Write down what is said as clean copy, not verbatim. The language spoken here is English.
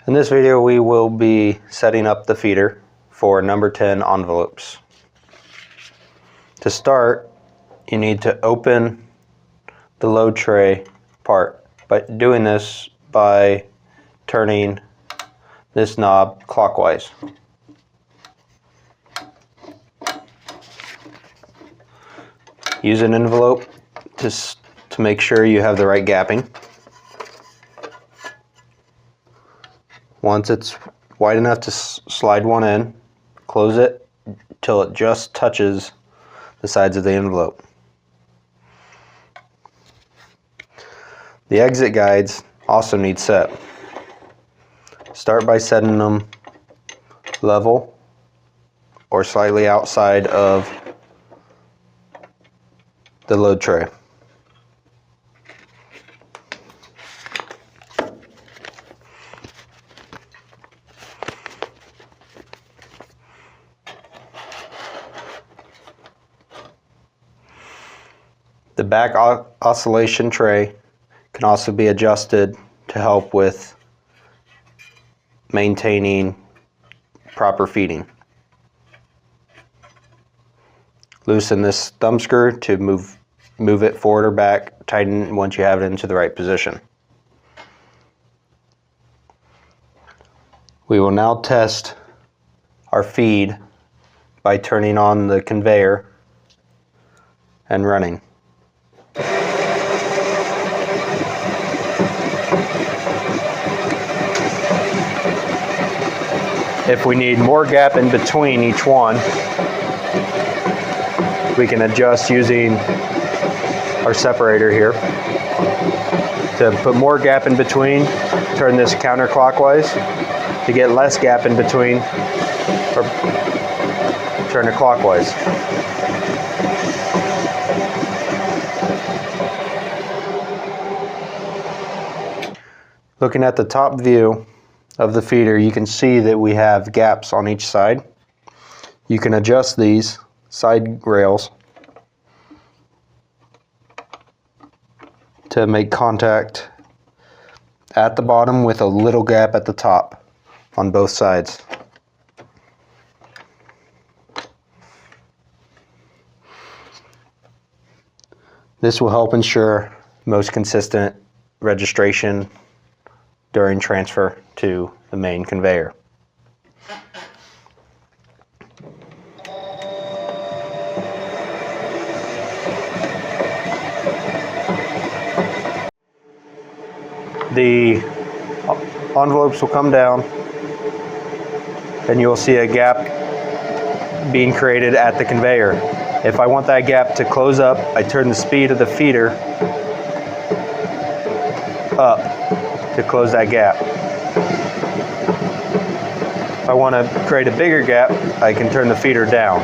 In this video we will be setting up the feeder for number 10 envelopes. To start, you need to open the load tray part. By doing this by turning this knob clockwise. Use an envelope to make sure you have the right gapping. Once it's wide enough to slide one in, close it till it just touches the sides of the envelope. The exit guides also need set. Start by setting them level or slightly outside of the load tray. The back oscillation tray can also be adjusted to help with maintaining proper feeding. Loosen this thumb screw to move it forward or back. Tighten once you have it into the right position. We will now test our feed by turning on the conveyor and running. If we need more gap in between each one, we can adjust using our separator here. To put more gap in between, turn this counterclockwise. To get less gap in between, or turn it clockwise. Looking at the top view of the feeder, you can see that we have gaps on each side. You can adjust these side rails to make contact at the bottom with a little gap at the top on both sides. This will help ensure most consistent registration during transfer to the main conveyor. The envelopes will come down and you'll see a gap being created at the conveyor. If I want that gap to close up, I turn the speed of the feeder up to close that gap. If I want to create a bigger gap, I can turn the feeder down.